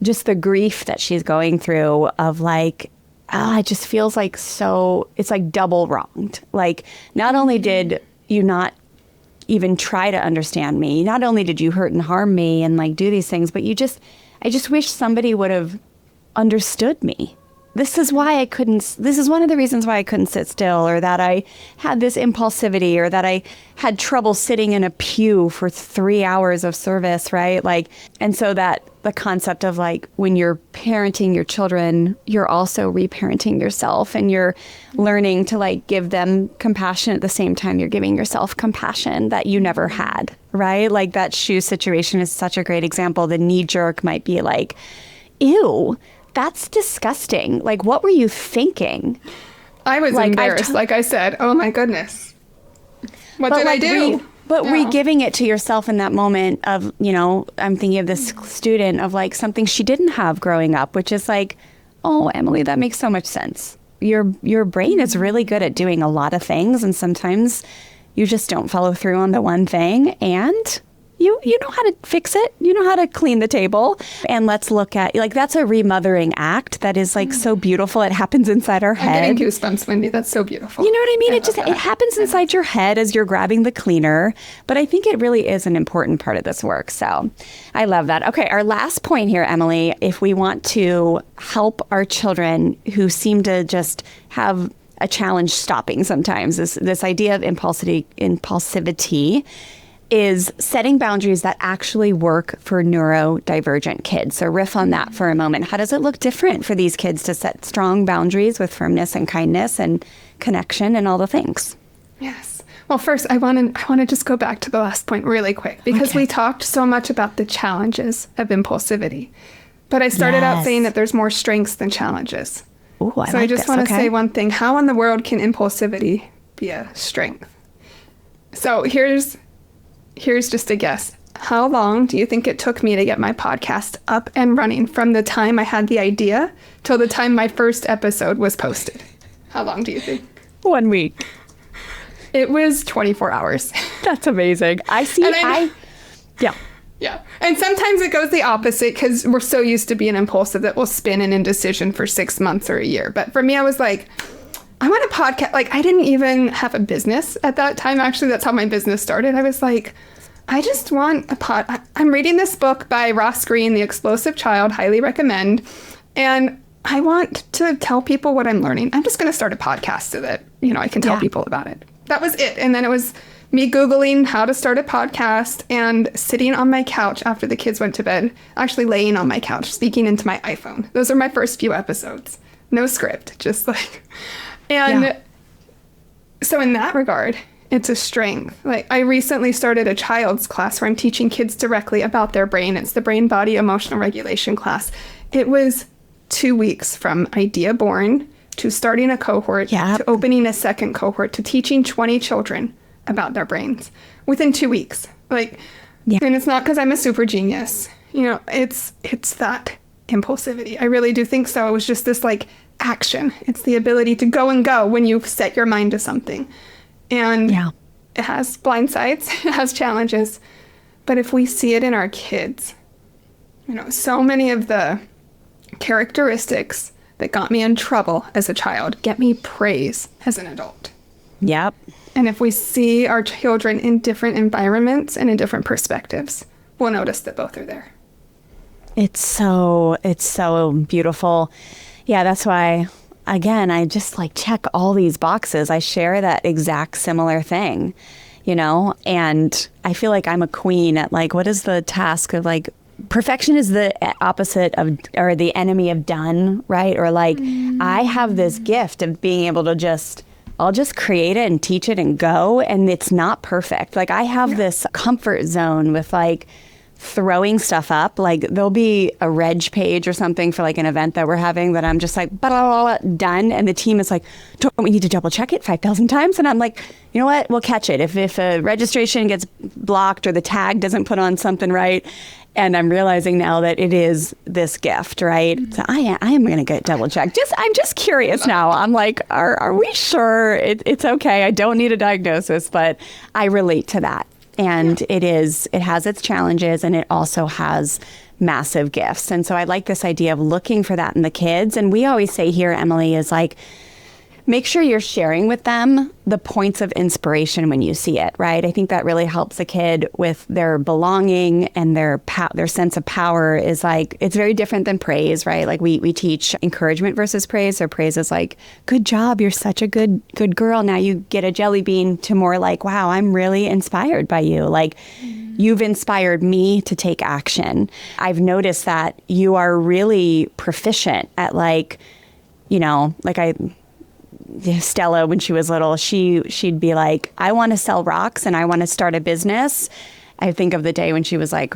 just the grief that she's going through of it just feels it's double wronged. Not only did you not even try to understand me, not only did you hurt and harm me and do these things, but I just wish somebody would have understood me. This is one of the reasons why I couldn't sit still, or that I had this impulsivity, or that I had trouble sitting in a pew for 3 hours of service, right? And so that the concept of when you're parenting your children, you're also reparenting yourself, and you're learning to give them compassion at the same time you're giving yourself compassion that you never had, right? That shoe situation is such a great example. The knee jerk might be ew, that's disgusting. What were you thinking? I was embarrassed. I said, oh my goodness. What did I do? Re-giving it to yourself in that moment of, I'm thinking of this student of something she didn't have growing up, which is oh, Emily, that makes so much sense. Your brain is really good at doing a lot of things, and sometimes you just don't follow through on the one thing, and you know how to fix it. You know how to clean the table. And let's look at, like, that's a remothering act that is like so beautiful. It happens inside our head. I'm getting goosebumps, Wendy. That's so beautiful. You know what I mean? It happens inside your head as you're grabbing the cleaner. But I think it really is an important part of this work. So I love that. Okay, our last point here, Emily, if we want to help our children who seem to just have a challenge stopping sometimes, this idea of impulsivity is setting boundaries that actually work for neurodivergent kids. So riff on that for a moment. How does it look different for these kids to set strong boundaries with firmness and kindness and connection and all the things? Yes. Well, first, I want to just go back to the last point really quick, because we talked so much about the challenges of impulsivity. But I started out saying that there's more strengths than challenges. Ooh, I just want to say one thing. How in the world can impulsivity be a strength? So here's just a guess. How long do you think it took me to get my podcast up and running from the time I had the idea till the time my first episode was posted? How long do you think? 1 week. It was 24 hours. That's amazing. Yeah. And sometimes it goes the opposite because we're so used to being impulsive that we'll spin an indecision for 6 months or a year. But for me, I was like, I want a podcast. Like, I didn't even have a business at that time. Actually, that's how my business started. I was like, I just want a I'm reading this book by Ross Greene, The Explosive Child, highly recommend. And I want to tell people what I'm learning. I'm just going to start a podcast so that, I can tell people about it. That was it. And then it was me Googling how to start a podcast and sitting on my couch after the kids went to bed, actually laying on my couch, speaking into my iPhone. Those are my first few episodes. No script, just like... And so in that regard, it's a strength. Like, I recently started a child's class where I'm teaching kids directly about their brain. It's the brain body emotional regulation class. It was 2 weeks from idea born to starting a cohort to opening a second cohort to teaching 20 children about their brains within 2 weeks. And it's not because I'm a super genius. It's that impulsivity. I really do think so. It was just this action. It's the ability to go and go when you set your mind to something. And it has blind sides, it has challenges. But if we see it in our kids, so many of the characteristics that got me in trouble as a child get me praise as an adult. Yep. And if we see our children in different environments and in different perspectives, we'll notice that both are there. It's so beautiful. Yeah, that's why, again, I just check all these boxes. I share that exact similar thing, and I feel like I'm a queen at what is the task of perfection is the opposite of, or the enemy of done, right? Or I have this gift of being able to I'll just create it and teach it and go. And it's not perfect. I have this comfort zone with throwing stuff up. There'll be a reg page or something for an event that we're having that I'm just blah, blah, blah, done. And the team is don't we need to double check it 5,000 times? And I'm you know what? We'll catch it. If a registration gets blocked or the tag doesn't put on something right. And I'm realizing now that it is this gift, right? So I am going to get double checked. I'm just curious now. I'm are we sure it's okay? I don't need a diagnosis, but I relate to that. And it has its challenges, and it also has massive gifts. And so I like this idea of looking for that in the kids. And we always say here, Emily, is make sure you're sharing with them the points of inspiration when you see it, right? I think that really helps a kid with their belonging and their sense of power is it's very different than praise, right? We teach encouragement versus praise. So praise is good job, you're such a good girl. Now you get a jelly bean, to more wow, I'm really inspired by you. You've inspired me to take action. I've noticed that you are really proficient at Stella, when she was little, she'd be I want to sell rocks and I want to start a business. I think of the day when she was I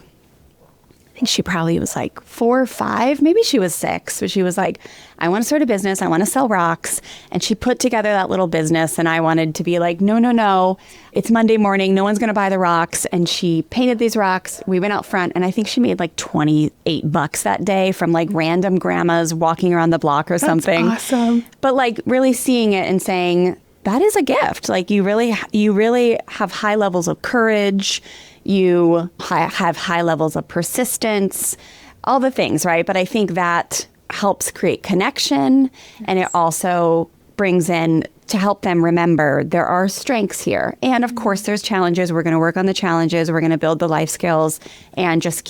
think she probably was 4 or 5, maybe she was 6, but she was I want to start a business, I want to sell rocks. And she put together that little business, and I wanted to be no, it's Monday morning, no one's going to buy the rocks. And she painted these rocks. We went out front, and I think she made $28 that day from random grandmas walking around the block or something. That's awesome. But really seeing it and saying, that is a gift. Like you really have high levels of courage. You have high levels of persistence, all the things, right? But I think that helps create connection. And it also brings in to help them remember there are strengths here. And of course, there's challenges. We're going to work on the challenges. We're going to build the life skills and just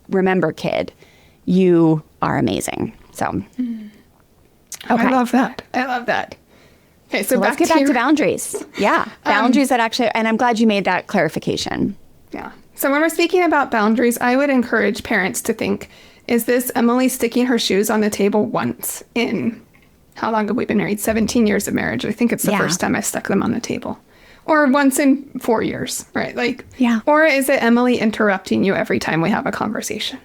remember, kid, you are amazing. So, okay. I love that. Okay, so let's get back to boundaries. Yeah, boundaries that actually, and I'm glad you made that clarification. Yeah. So when we're speaking about boundaries, I would encourage parents to think, is this Emily sticking her shoes on the table once in, how long have we been married? 17 years of marriage. I think it's the first time I stuck them on the table. Or once in 4 years, right? Or is it Emily interrupting you every time we have a conversation?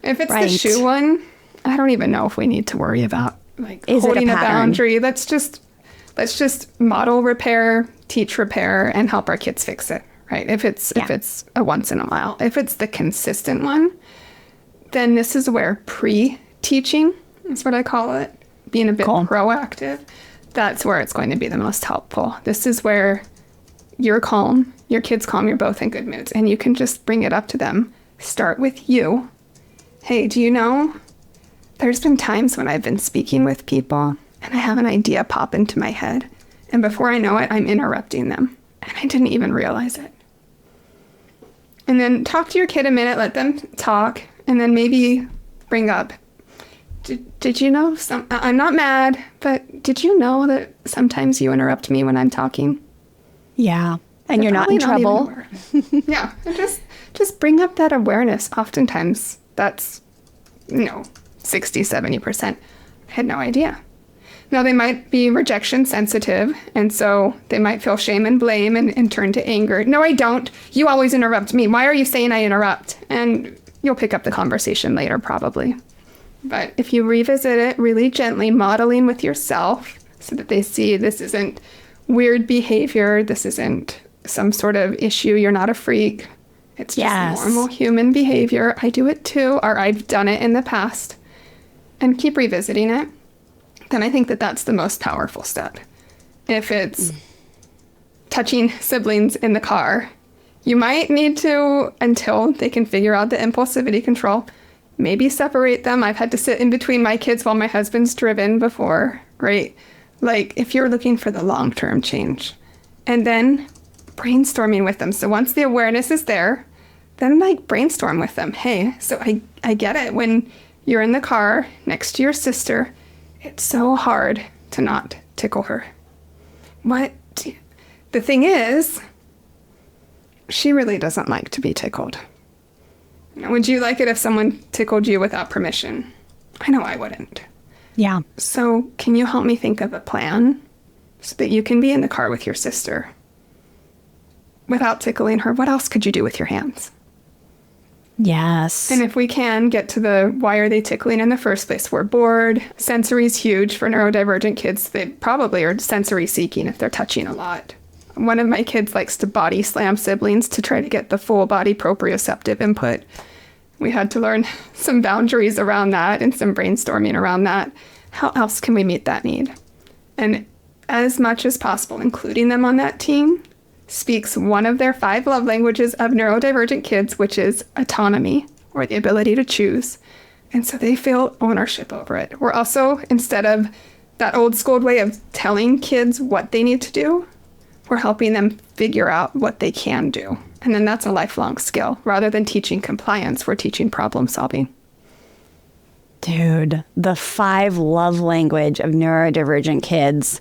If it's the shoe one, I don't even know if we need to worry about holding a boundary. Let's just model repair, teach repair, and help our kids fix it, right? If it's a once in a while. If it's the consistent one, then this is where pre-teaching is what I call it, being a bit proactive. That's where it's going to be the most helpful. This is where you're calm, your kid's calm, you're both in good moods, and you can just bring it up to them. Start with you. Hey, do you know, there's been times when I've been speaking with people and I have an idea pop into my head, and before I know it, I'm interrupting them, and I didn't even realize it. And then talk to your kid a minute, let them talk, and then maybe bring up, did you know, I'm not mad, but did you know that sometimes you interrupt me when I'm talking? Yeah. And you're not in trouble. Yeah. And just bring up that awareness. Oftentimes that's, 60, 70%. I had no idea. Now, they might be rejection sensitive, and so they might feel shame and blame and turn to anger. No, I don't. You always interrupt me. Why are you saying I interrupt? And you'll pick up the conversation later, probably. But if you revisit it really gently, modeling with yourself so that they see this isn't weird behavior, this isn't some sort of issue, you're not a freak. It's just normal human behavior. I do it too, or I've done it in the past. And keep revisiting it. Then I think that that's the most powerful step. If it's touching siblings in the car, you might need to, until they can figure out the impulsivity control, maybe separate them. I've had to sit in between my kids while my husband's driven before, right? If you're looking for the long-term change. And then brainstorming with them. So once the awareness is there, then brainstorm with them. Hey, so I get it. When you're in the car next to your sister, it's so hard to not tickle her. The thing is, she really doesn't like to be tickled. Would you like it if someone tickled you without permission? I know I wouldn't. Yeah. So can you help me think of a plan so that you can be in the car with your sister without tickling her? What else could you do with your hands? Yes. And if we can get to the why are they tickling in the first place? We're bored. Sensory is huge for neurodivergent kids. They probably are sensory seeking if they're touching a lot. One of my kids likes to body slam siblings to try to get the full body proprioceptive input. We had to learn some boundaries around that and some brainstorming around that. How else can we meet that need? And as much as possible, including them on that team speaks one of their 5 love languages of neurodivergent kids, which is autonomy, or the ability to choose. And so they feel ownership over it. We're also, instead of that old school way of telling kids what they need to do, we're helping them figure out what they can do. And then that's a lifelong skill. Rather than teaching compliance, we're teaching problem solving. Dude, the 5 love language of neurodivergent kids.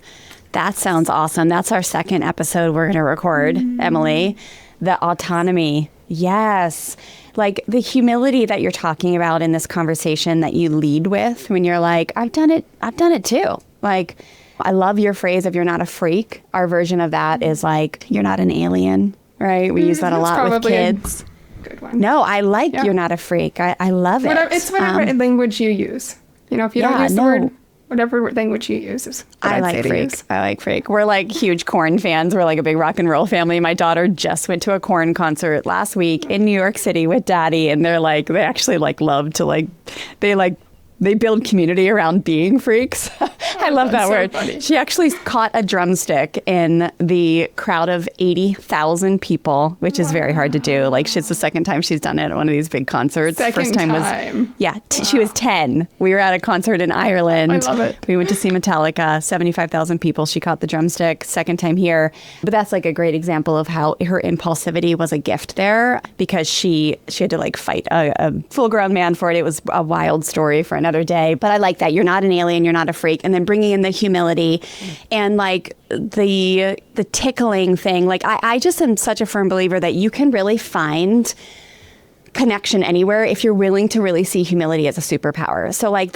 That sounds awesome. That's our second episode we're going to record, Emily. The autonomy. Yes. The humility that you're talking about in this conversation that you lead with when you're like, I've done it too. I love your phrase of you're not a freak. Our version of that is you're not an alien, right? We use that a lot with kids. Good one. No, I you're not a freak. I love it. It's whatever language you use. If you don't use the word, whatever language you use is what I'd say to use. I like freak. We're huge Korn fans. We're a big rock and roll family. My daughter just went to a Korn concert last week in New York City with Daddy, and they're they actually love to they build community around being freaks. I love that so word. funny. She actually caught a drumstick in the crowd of 80,000 people, which is very hard to do. Like, it's the second time she's done it at one of these big concerts. First time. Was she was 10. We were at a concert in Ireland. I love it. We went to see Metallica, 75,000 people. She caught the drumstick. Second time here. But that's like a great example of how her impulsivity was a gift there, because she had to like fight a full-grown man for it. It was a wild story for another day. But I like that. You're not an alien. You're not a freak. And then bringing in the humility and like the tickling thing. Like I just am such a firm believer that you can really find connection anywhere if you're willing to really see humility as a superpower. So like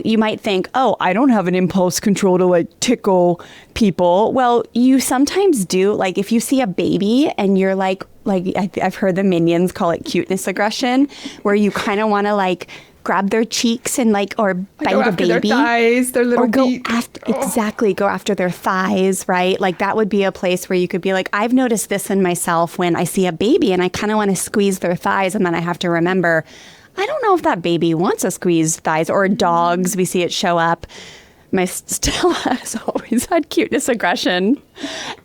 you might think, oh, I don't have an impulse control to like tickle people. Well, you sometimes do. Like if you see a baby and you're like I've heard the Minions call it cuteness aggression, where you kind of want to like grab their cheeks and like, or bite a baby. Their thighs, their little feet. Exactly. Go after their thighs, right? Like that would be a place where you could be like, I've noticed this in myself when I see a baby and I kind of want to squeeze their thighs. And then I have to remember, I don't know if that baby wants to squeeze thighs. Or dogs, we see it show up. My Stella has always had cuteness aggression.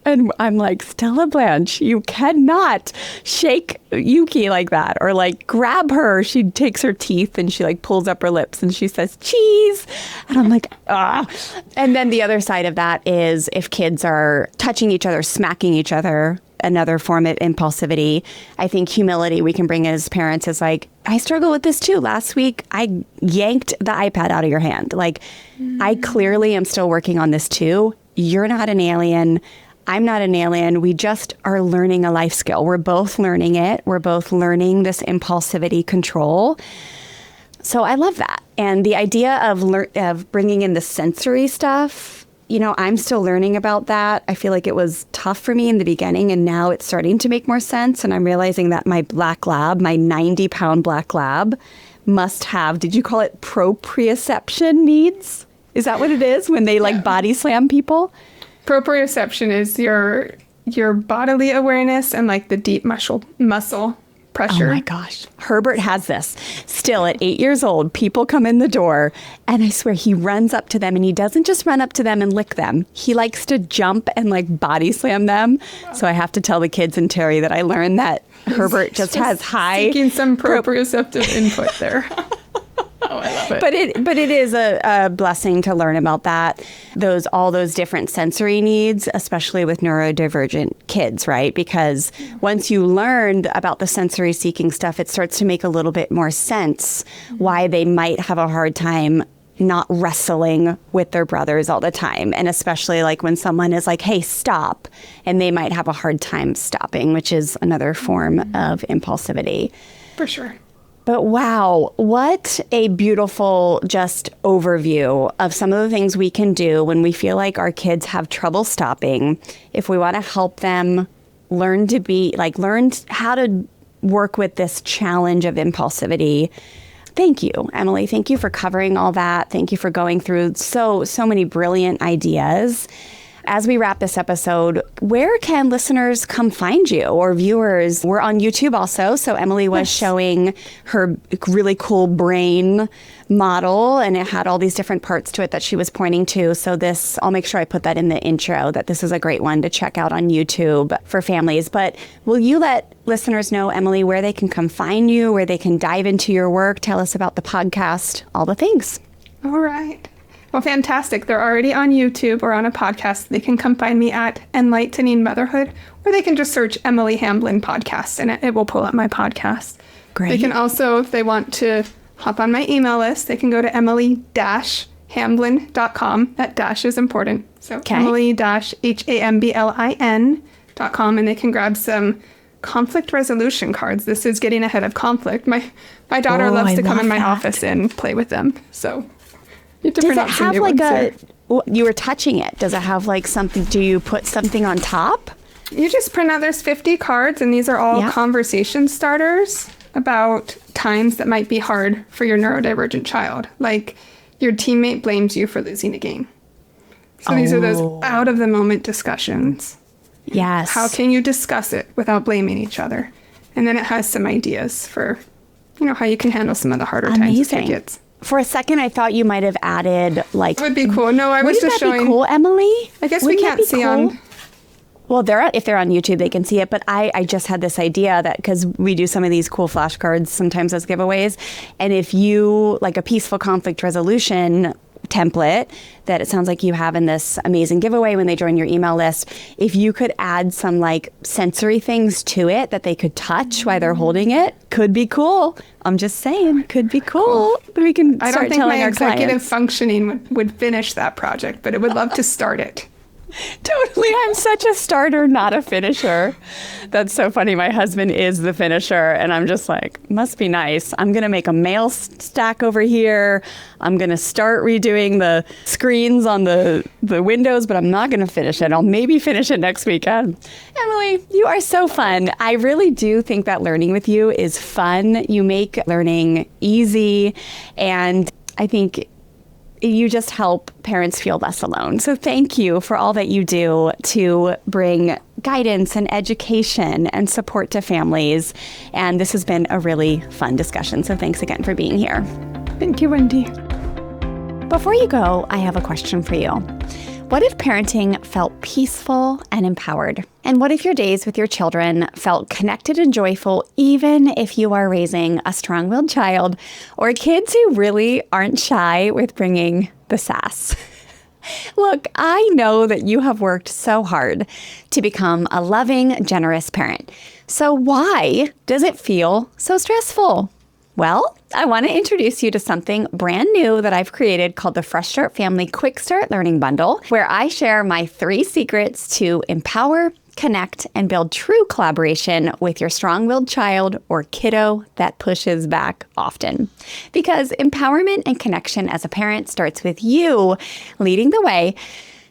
And I'm like, Stella Blanche, you cannot shake Yuki like that or like grab her. She takes her teeth and she like pulls up her lips and she says, cheese. And I'm like, ah. And then the other side of that is if kids are touching each other, smacking each other, another form of impulsivity. I think humility we can bring as parents is like, I struggle with this too. Last week, I yanked the iPad out of your hand. Like, I clearly am still working on this too. You're not an alien. I'm not an alien. We just are learning a life skill. We're both learning it. We're both learning this impulsivity control. So I love that. And the idea of bringing in the sensory stuff, you know, I'm still learning about that. I feel like it was tough for me in the beginning, and now it's starting to make more sense. And I'm realizing that my black lab, my 90-pound black lab, must have, did you call it proprioception needs? Is that what it is when they like body slam people? Proprioception is your bodily awareness and like the deep muscle pressure. Oh my gosh. Herbert has this. Still at 8 years old, people come in the door and I swear he runs up to them, and he doesn't just run up to them and lick them. He likes to jump and like body slam them. So I have to tell the kids and Terry that I learned that Herbert just has high... Seeking some proprioceptive input there. Oh, I love it. But it is a blessing to learn about that. All those different sensory needs, especially with neurodivergent kids, right? Because once you learned about the sensory seeking stuff, it starts to make a little bit more sense why they might have a hard time not wrestling with their brothers all the time. And especially like when someone is like, hey, stop, and they might have a hard time stopping, which is another form of impulsivity. For sure. But wow, what a beautiful just overview of some of the things we can do when we feel like our kids have trouble stopping. If we want to help them learn how to work with this challenge of impulsivity. Thank you, Emily. Thank you for covering all that. Thank you for going through so many brilliant ideas. As we wrap this episode, where can listeners come find you, or viewers? We're on YouTube also. So Emily was showing her really cool brain model, and it had all these different parts to it that she was pointing to. So I'll make sure I put that in the intro, that this is a great one to check out on YouTube for families. But will you let listeners know, Emily, where they can come find you, where they can dive into your work, tell us about the podcast, all the things? All right. Well, fantastic. They're already on YouTube or on a podcast. They can come find me at Enlightening Motherhood, or they can just search Emily Hamblin Podcast, and it will pull up my podcast. Great. They can also, if they want to hop on my email list, they can go to emily-hamblin.com. That dash is important. So emily-hamblin.com, and they can grab some conflict resolution cards. This is getting ahead of conflict. My daughter loves to come in my office and play with them. So... Does it have like you were touching it. Does it have like something, do you put something on top? You just print out, there's 50 cards, and these are all conversation starters about times that might be hard for your neurodivergent child. Like your teammate blames you for losing a game. So these are those out of the moment discussions. Yes. How can you discuss it without blaming each other? And then it has some ideas for, how you can handle some of the harder times with your kids. For a second, I thought you might have added like... That would be cool. No, I was just showing... Wouldn't that be cool, Emily? I guess we can't see on... Well, if they're on YouTube, they can see it. But I just had this idea that because we do some of these cool flashcards sometimes as giveaways. And if you, like a peaceful conflict resolution template that it sounds like you have in this amazing giveaway when they join your email list, if you could add some like sensory things to it that they could touch while they're holding it, could be cool. I'm just saying, could be cool. We can I start don't think telling my our executive clients. functioning would finish that project, but I would love to start it. Totally. I'm such a starter, not a finisher. That's so funny. My husband is the finisher, and I'm just like, must be nice. I'm going to make a mail stack over here. I'm going to start redoing the screens on the windows, but I'm not going to finish it. I'll maybe finish it next weekend. Emily, you are so fun. I really do think that learning with you is fun. You make learning easy, and I think you just help parents feel less alone. So thank you for all that you do to bring guidance and education and support to families. And this has been a really fun discussion. So thanks again for being here. Thank you, Wendy. Before you go, I have a question for you. What if parenting felt peaceful and empowered? And what if your days with your children felt connected and joyful, even if you are raising a strong-willed child or kids who really aren't shy with bringing the sass? Look, I know that you have worked so hard to become a loving, generous parent. So why does it feel so stressful? Well, I want to introduce you to something brand new that I've created called the Fresh Start Family Quick Start Learning Bundle, where I share my 3 secrets to empower, connect, and build true collaboration with your strong-willed child or kiddo that pushes back often. Because empowerment and connection as a parent starts with you leading the way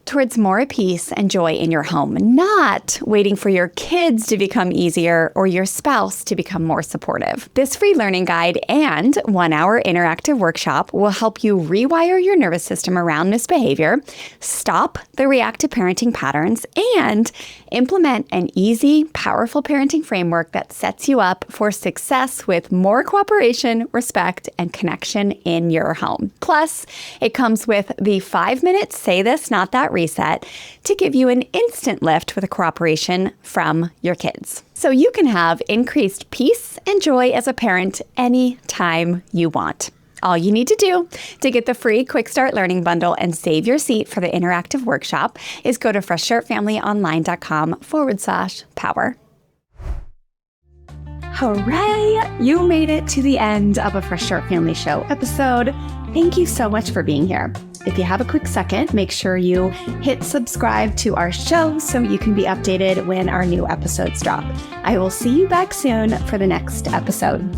towards more peace and joy in your home, not waiting for your kids to become easier or your spouse to become more supportive. This free learning guide and 1-hour interactive workshop will help you rewire your nervous system around misbehavior, stop the reactive parenting patterns, and implement an easy, powerful parenting framework that sets you up for success with more cooperation, respect, and connection in your home. Plus, it comes with the 5-minute Say This, Not That reset to give you an instant lift with a cooperation from your kids. So you can have increased peace and joy as a parent anytime you want. All you need to do to get the free Quick Start Learning Bundle and save your seat for the interactive workshop is go to freshstartfamilyonline.com/power. Hooray! You made it to the end of a Fresh Start Family Show episode. Thank you so much for being here. If you have a quick second, make sure you hit subscribe to our show so you can be updated when our new episodes drop. I will see you back soon for the next episode.